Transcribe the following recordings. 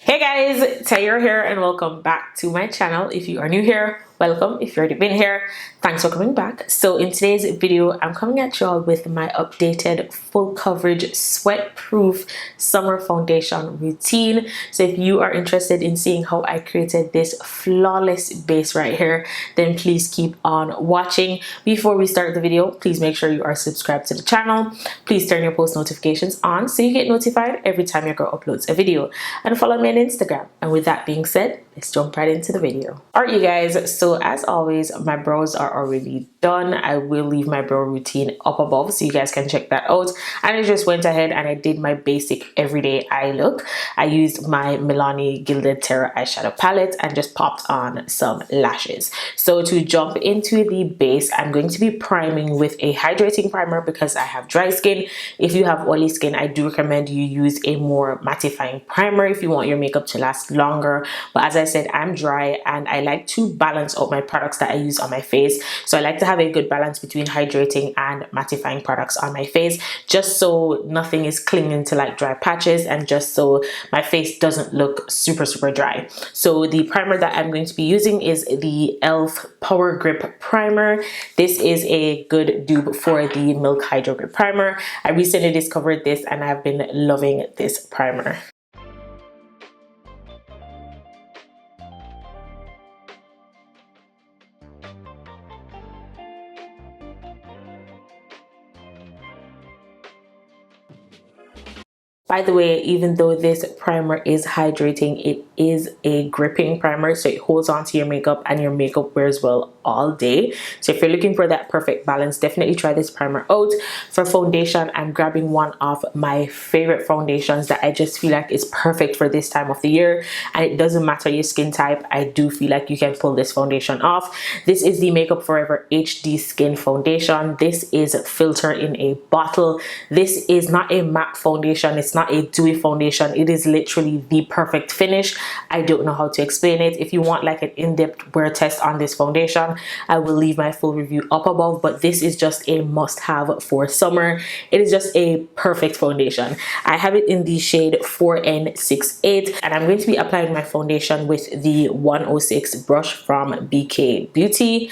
Hey guys, Taylor here and welcome back to my channel. If you are new here, welcome. If you've already been here, thanks for coming back. So in today's video, I'm coming at y'all with my updated full coverage sweat proof summer foundation routine. So if you are interested in seeing how I created this flawless base right here, then please keep on watching. Before we start the video, please make sure you are subscribed to the channel. Please turn your post notifications on so you get notified every time your girl uploads a video, and follow me on Instagram. And with that being said, let's jump right into the video. All right, you guys, so as always, my brows are already done. I will leave my brow routine up above so you guys can check that out. And I just went ahead and I did my basic everyday eye look. I used my Milani Gilded Terra eyeshadow palette and just popped on some lashes. So to jump into the base, I'm going to be priming with a hydrating primer because I have dry skin. If you have oily skin, I do recommend you use a more mattifying primer if you want your makeup to last longer. But as I said, I'm dry and I like to balance out my products that I use on my face. So I like to have a good balance between hydrating and mattifying products on my face, just so nothing is clinging to like dry patches and just so my face doesn't look super dry. So the primer that I'm going to be using is the e.l.f. Power Grip Primer. This is a good dupe for the Milk Hydro Grip Primer. I recently discovered this and I've been loving this primer. By the way, even though this primer is hydrating, it is a gripping primer, so it holds onto your makeup and your makeup wears well all day. So if you're looking for that perfect balance, definitely try this primer out. For foundation, I'm grabbing one of my favorite foundations that I just feel like is perfect for this time of the year, and it doesn't matter your skin type. I do feel like you can pull this foundation off. This is the Makeup Forever HD Skin Foundation. This is filter in a bottle. This is not a matte foundation. It's not a dewy foundation. It is literally the perfect finish. I don't know how to explain it. If you want like an in-depth wear test on this foundation, I will leave my full review up above, but this is just a must-have for summer. It is just a perfect foundation. I have it in the shade 4N68 and I'm going to be applying my foundation with the 106 brush from BK Beauty.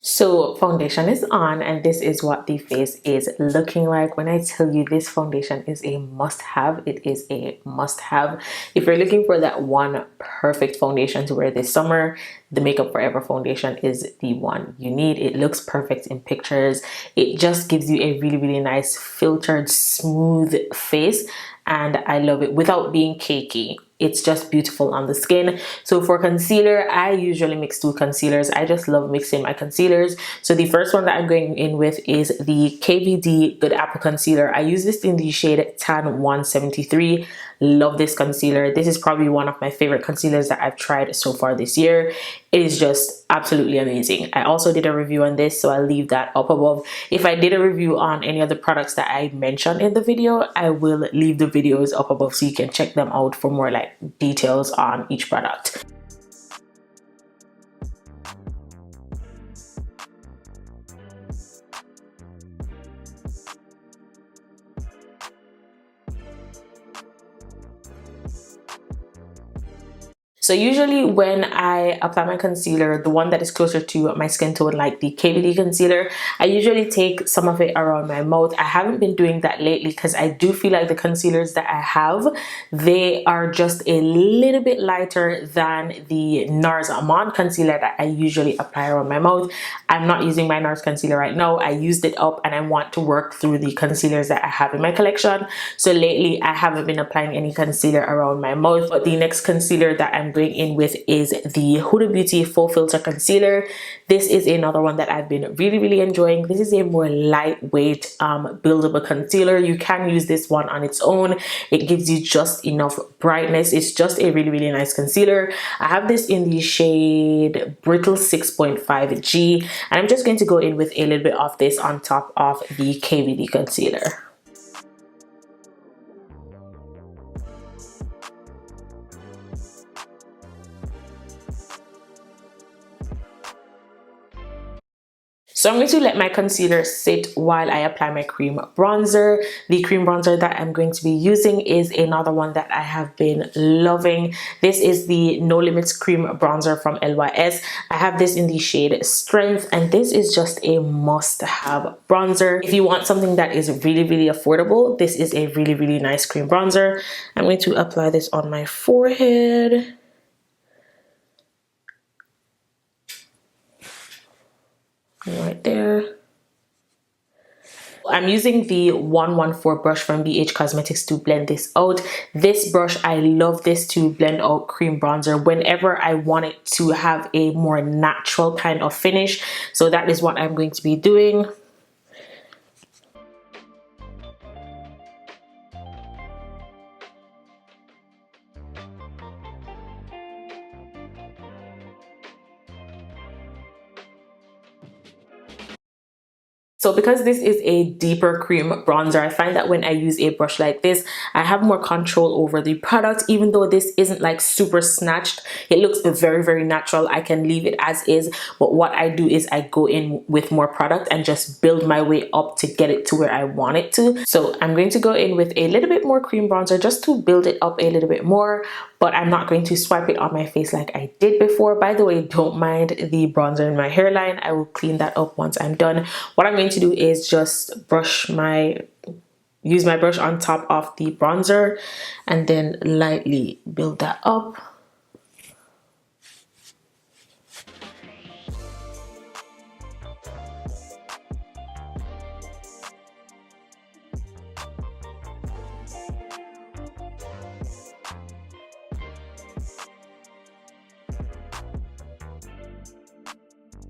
So foundation is on and this is what the face is looking like. When I tell you this foundation is a must-have, it is a must-have. If you're looking for that one perfect foundation to wear this summer, the Makeup Forever foundation is the one you need. It looks perfect in pictures. It just gives you a really nice filtered smooth face, and I love it without being cakey. It's just beautiful on the skin. So for concealer, I usually mix two concealers. I just love mixing my concealers. So the first one that I'm going in with is the KVD Good Apple Concealer. I use this in the shade Tan 173. Love this concealer. This is probably one of my favorite concealers that I've tried so far this year. It is just absolutely amazing. I also did a review on this, so I'll leave that up above. If I did a review on any of the products that I mentioned in the video, I will leave the videos up above so you can check them out for more like details on each product. So usually when I apply my concealer, the one that is closer to my skin tone, like the KVD concealer, I usually take some of it around my mouth. I haven't been doing that lately because I do feel like the concealers that I have, they are just a little bit lighter than the NARS Amount concealer that I usually apply around my mouth. I'm not using my NARS concealer right now. I used it up and I want to work through the concealers that I have in my collection. So lately I haven't been applying any concealer around my mouth, but the next concealer that I'm going in with is the Huda Beauty Full Filter Concealer. This is another one that I've been really enjoying. This is a more lightweight buildable concealer. You can use this one on its own. It gives you just enough brightness. It's just a really nice concealer. I have this in the shade Brittle 6.5G, and I'm just going to go in with a little bit of this on top of the KVD concealer. So I'm going to let my concealer sit while I apply my cream bronzer. The cream bronzer that I'm going to be using is another one that I have been loving. This is the No Limits cream bronzer from LYS. I have this in the shade Strength, and this is just a must-have bronzer. If you want something that is really affordable, this is a really nice cream bronzer. I'm going to apply this on my forehead. Right there. I'm using the 114 brush from BH Cosmetics to blend this out. This brush, I love this to blend out cream bronzer whenever I want it to have a more natural kind of finish. So that is what I'm going to be doing. So because this is a deeper cream bronzer, I find that when I use a brush like this, I have more control over the product. Even though this isn't like super snatched, it looks very natural. I can leave it as is, but what I do is I go in with more product and just build my way up to get it to where I want it to. So I'm going to go in with a little bit more cream bronzer just to build it up a little bit more, but I'm not going to swipe it on my face like I did before. By the way, don't mind the bronzer in my hairline. I will clean that up once I'm done. What I'm going to do is just use my brush on top of the bronzer and then lightly build that up.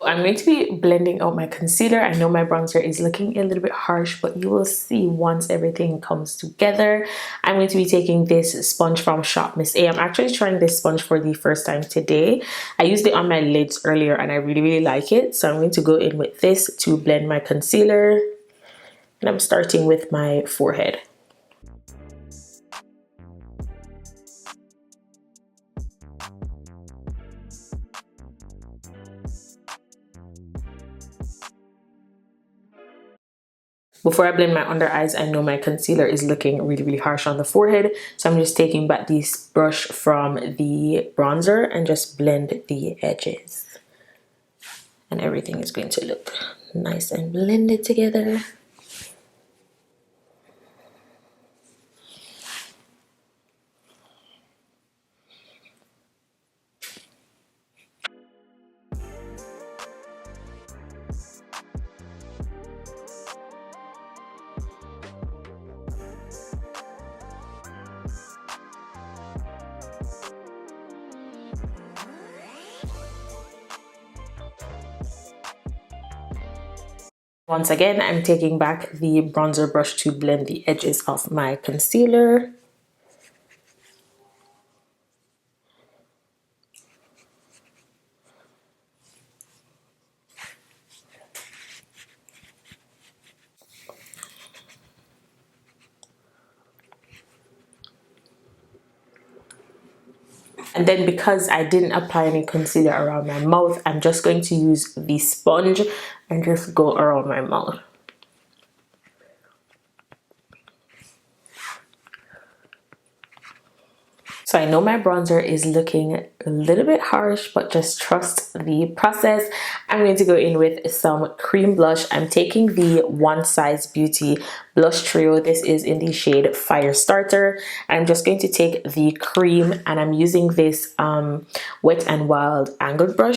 I'm going to be blending out my concealer. I know my bronzer is looking a little bit harsh, but you will see once everything comes together. I'm going to be taking this sponge from Shop Miss A. I'm actually trying this sponge for the first time today. I used it on my lids earlier and I really like it. So I'm going to go in with this to blend my concealer. And I'm starting with my forehead. Before I blend my under eyes, I know my concealer is looking really harsh on the forehead. So I'm just taking back this brush from the bronzer and just blend the edges. And everything is going to look nice and blended together. Once again, I'm taking back the bronzer brush to blend the edges of my concealer. And then because I didn't apply any concealer around my mouth, I'm just going to use the sponge and just go around my mouth. So I know my bronzer is looking a little bit harsh, but just trust the process. I'm going to go in with some cream blush. I'm taking the One Size Beauty blush trio. This is in the shade Fire Starter. I'm just going to take the cream and I'm using this Wet n Wild angled brush.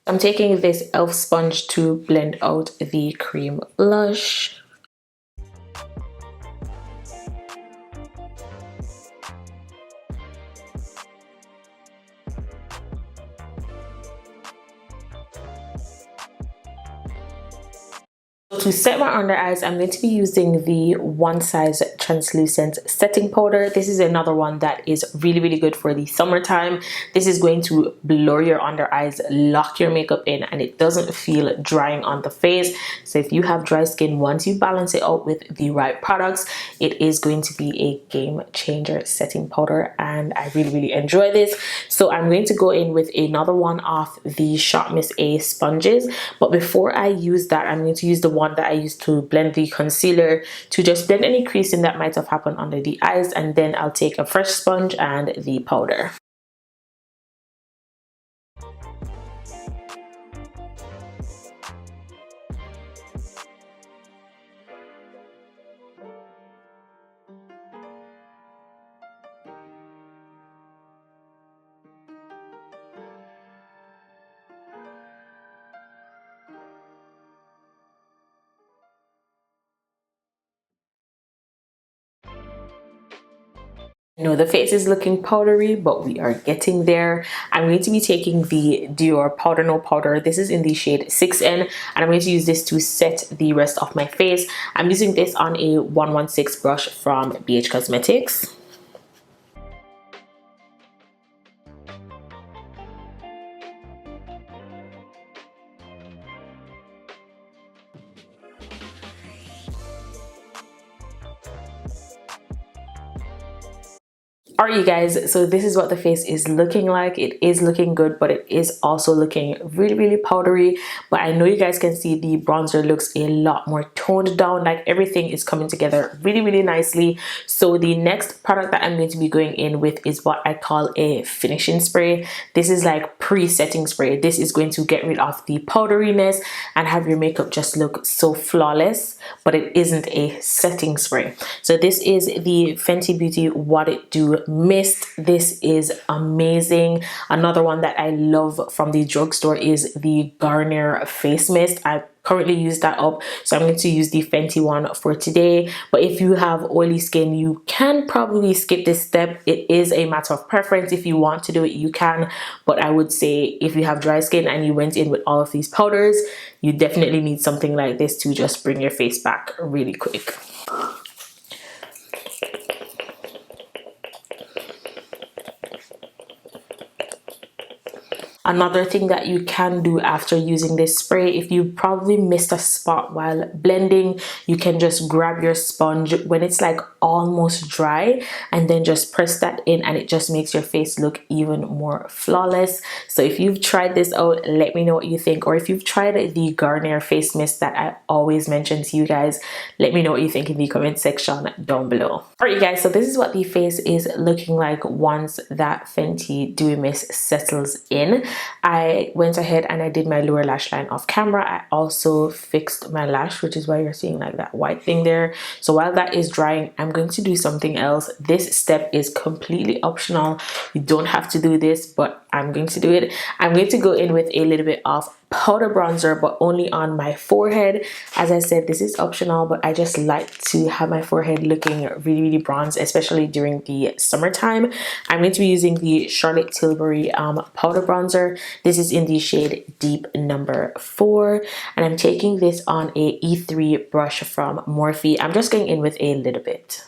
I'm taking this e.l.f. sponge to blend out the cream blush. To set my under eyes, I'm going to be using the One Size Translucent Setting Powder. This is another one that is really good for the summertime. This is going to blur your under eyes, lock your makeup in, and it doesn't feel drying on the face. So if you have dry skin, once you balance it out with the right products, it is going to be a game changer setting powder, and I really enjoy this. So I'm going to go in with another one of the Shop Miss A sponges, but before I use that, I'm going to use the one that I used to blend the concealer to just blend any creasing that might have happened under the eyes, and then I'll take a fresh sponge and the powder. You know, the face is looking powdery, but we are getting there. I'm going to be taking the Dior Powder No Powder. This is in the shade 6N, and I'm going to use this to set the rest of my face. I'm using this on a 116 brush from BH Cosmetics. Alright you guys, so this is what the face is looking like. It is looking good, but it is also looking really powdery. But I know you guys can see the bronzer looks a lot more toned down, like everything is coming together really nicely. So the next product that I'm going to be going in with is what I call a finishing spray. This is like pre-setting spray. This is going to get rid of the powderiness and have your makeup just look so flawless, but it isn't a setting spray. So this is the Fenty Beauty What It Do Mist. This is amazing. Another one that I love from the drugstore is the Garnier face mist. I currently use that up, so I'm going to use the Fenty one for today. But if you have oily skin, you can probably skip this step. It is a matter of preference. If you want to do it, you can, but I would say if you have dry skin and you went in with all of these powders, you definitely need something like this to just bring your face back really quick. Another thing that you can do after using this spray, if you probably missed a spot while blending, you can just grab your sponge when it's like almost dry and then just press that in, and it just makes your face look even more flawless. So if you've tried this out, let me know what you think. Or if you've tried the Garnier face mist that I always mention to you guys, let me know what you think in the comment section down below. Alright guys, so this is what the face is looking like once that Fenty Dewy Mist settles in. I went ahead and I did my lower lash line off camera. I also fixed my lash, which is why you're seeing like that white thing there. So while that is drying, I'm going to do something else. This step is completely optional. You don't have to do this, but I'm going to do it. I'm going to go in with a little bit of powder bronzer, but only on my forehead. As I said, this is optional, but I just like to have my forehead looking really bronzed, especially during the summertime. I'm going to be using the Charlotte Tilbury powder bronzer. This is in the shade Deep number 4, and I'm taking this on a E3 brush from Morphe. I'm just going in with a little bit.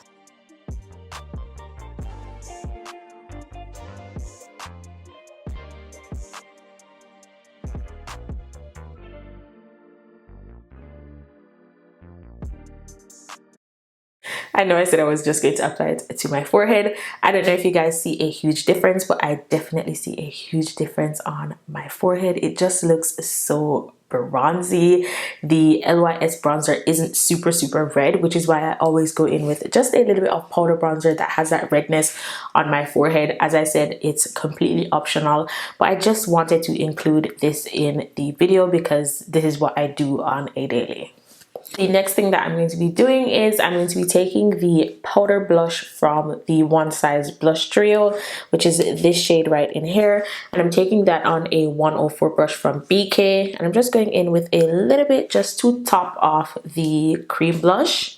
I know I said I was just going to apply it to my forehead. I don't know if you guys see a huge difference, but I definitely see a huge difference on my forehead. It just looks so bronzy. The LYS bronzer isn't super red, which is why I always go in with just a little bit of powder bronzer that has that redness on my forehead. As I said, it's completely optional, but I just wanted to include this in the video because this is what I do on a daily. The next thing that I'm going to be doing is I'm going to be taking the powder blush from the One Size Blush Trio, which is this shade right in here, and I'm taking that on a 104 brush from BK, and I'm just going in with a little bit just to top off the cream blush.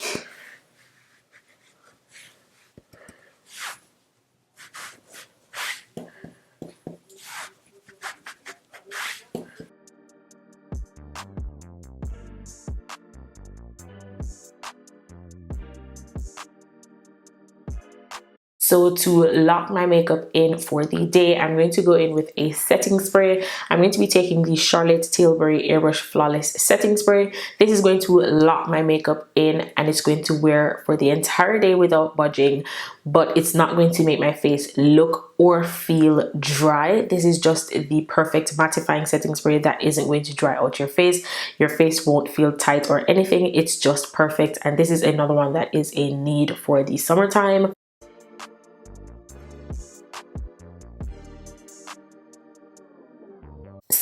So to lock my makeup in for the day, I'm going to go in with a setting spray. I'm going to be taking the Charlotte Tilbury Airbrush Flawless Setting Spray. This is going to lock my makeup in and it's going to wear for the entire day without budging, but it's not going to make my face look or feel dry. This is just the perfect mattifying setting spray that isn't going to dry out your face. Your face won't feel tight or anything. It's just perfect. And this is another one that is a need for the summertime.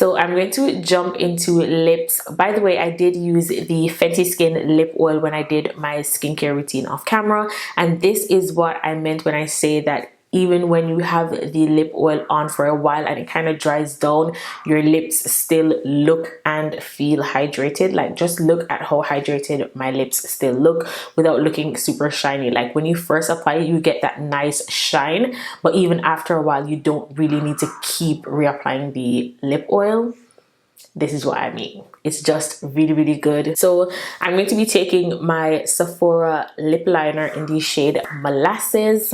So I'm going to jump into lips. By the way, I did use the Fenty Skin lip oil when I did my skincare routine off camera. And this is what I meant when I say that even when you have the lip oil on for a while and it kind of dries down, your lips still look and feel hydrated. Like, just look at how hydrated my lips still look without looking super shiny. Like, when you first apply it, you get that nice shine, but even after a while, you don't really need to keep reapplying the lip oil. This is what I mean. It's just really, really good. So I'm going to be taking my Sephora lip liner in the shade Molasses.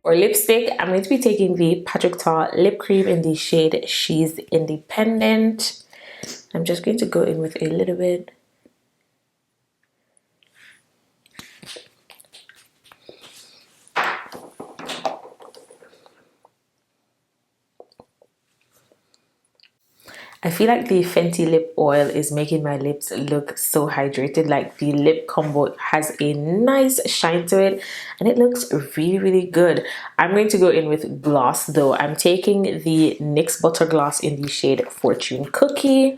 For lipstick, I'm going to be taking the Patrick Ta lip cream in the shade She's Independent. I'm just going to go in with a little bit. I feel like the Fenty lip oil is making my lips look so hydrated. Like, the lip combo has a nice shine to it and it looks really, really good. I'm going to go in with gloss though. I'm taking the NYX Butter Gloss in the shade Fortune Cookie.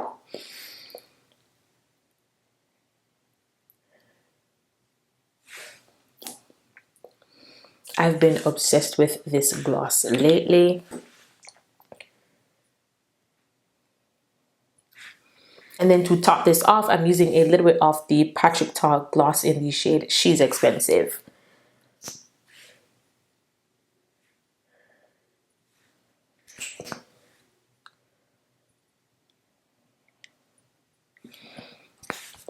I've been obsessed with this gloss lately. And then to top this off, I'm using a little bit of the Patrick Ta gloss in the shade She's Expensive.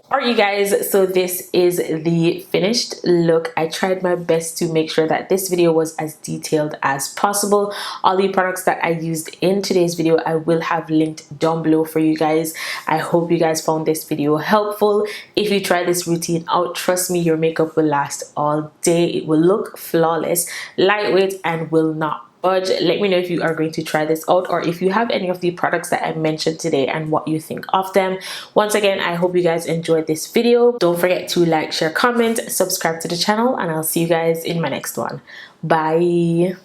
Alright, you guys, so this is the finished look. I tried my best to make sure that this video was as detailed as possible. All the products that I used in today's video I will have linked down below for you guys. I hope you guys found this video helpful. If you try this routine out, trust me, your makeup will last all day. It will look flawless, lightweight, and will not budge. Let me know if you are going to try this out or if you have any of the products that I mentioned today and what you think of them. Once again, I hope you guys enjoyed this video. Don't forget to like, share, comment, subscribe to the channel, and I'll see you guys in my next one. Bye.